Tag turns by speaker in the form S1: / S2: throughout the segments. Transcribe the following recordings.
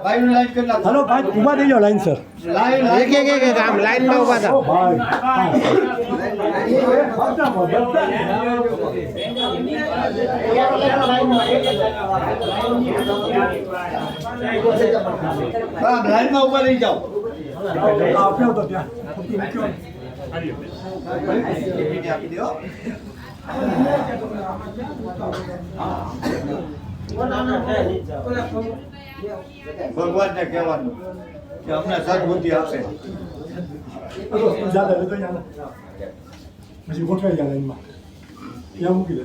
S1: ભાઈ નું લાઈન કેટલા
S2: હલો ભાઈ ઊભા થઈ જાઓ લાઈન સર
S1: લાઈન
S3: એક આમ લાઈનમાં ઊભા થાઓ.
S1: લાઈન માં ઉભા રહી જાઓ
S2: આપ્યો તો ત્યાં
S1: આપી દો ભગવાન ને કહેવાનું કે અમને સદબુદ્ધિ આપે
S2: પછી ગોઠવાઈ જાય લાઈનમાં ત્યાં મૂકી દે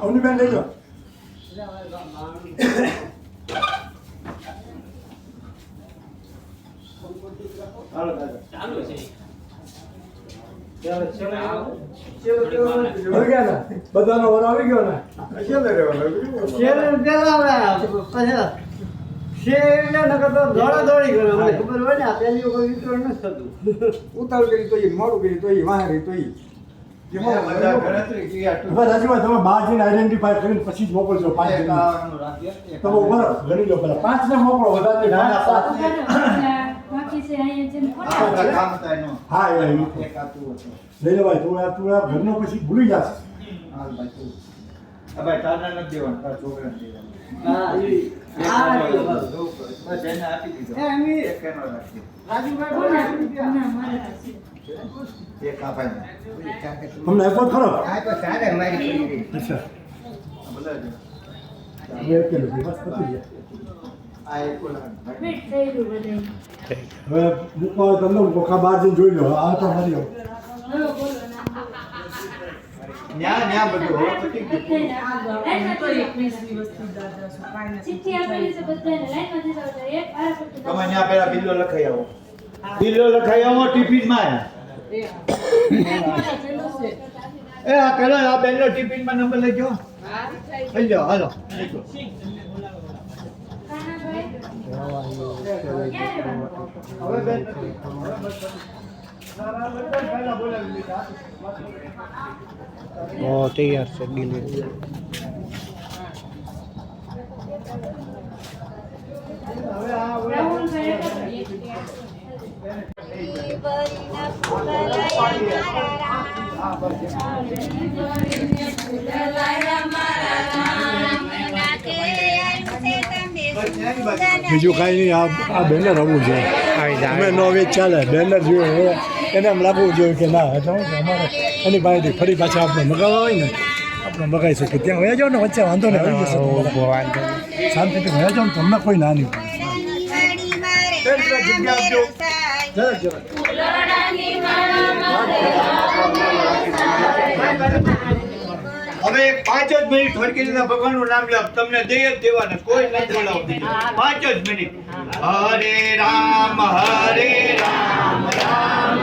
S2: અવની બેન લઈ જાઓ બધાનો ઓર આવી ગયો ને
S4: ઉતાવળ કરી તો મોડું કરી તો વાહ કરી તો
S2: રાજુભાઈ તમે 12 જણ આઈડેન્ટિફાય કરીને પછી જ મોકલજો 5 જણ તમે ઉભા રહો ગણી લો પેલા 5 ને મોકલો વધારે હા લઈ લો ભાઈ તું આ ઘરનો પછી ભૂલી જશે
S1: ભાઈ તારને નથી દેવાનું તાર છોકરાને દેવાનું બસ એને આપી દીધો એક એનો રાખી એક આપાય
S2: તમને એપોટ ખરો અચ્છા હવે કેલું બસ પતી ગયા
S1: આ એક
S2: હવે મૂકવા તમને કોખા 12 જણ જોઈ લો આ તો મારી
S1: ન્યા બધું હવે પતી ગયું તમે ન્યા પેલા બિલ્લો લખાઈ આવો ટિફિનમાં એ આ કરો આ બેનનો ટિફિનમાં નંબર લખજો લઈ જાઓ હાલો હવે બેન
S3: તૈયાર છે ડિલિવરી.
S2: બીજું કાંઈ નહીં આ બેનર આવવું જોઈએ અમે નો વેચ ચાલે બેનર જોઈએ એને એમ લાગવું જોઈએ કે ના એટલે શું કે અમારે એની પાસેથી ફરી પાછા આપણે મગાવવા હોય ને આપણે મગાવી શકીએ ત્યાં વયા જાઓ ને વચ્ચે વાંધો નહીં આવી જશે શાંતિથી વયા જાઓ ને તમને કોઈ ના નહીં
S1: હવે 5 જ મિનિટ ફરકી લીધા ભગવાનનું નામ લો તમને દઈ જ દેવાના કોઈ નથી બોલાવતું 5 જ મિનિટ હરે રામ રામ રામ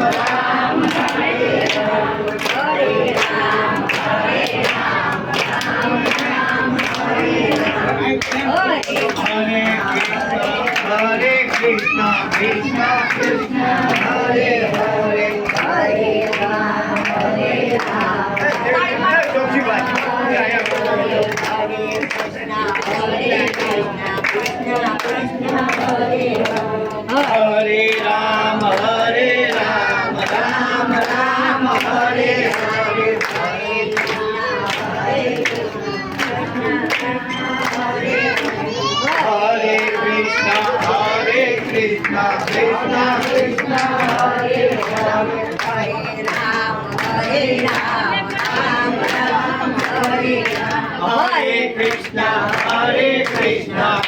S1: હરે કૃષ્ણ કૃષ્ણ કૃષ્ણ હરે હરે હરે રામ હરે રામ રામ રામ હરે હરે હરે કૃષ્ણ કૃષ્ણ કૃષ્ણ હરે હરે હરે કૃષ્ણ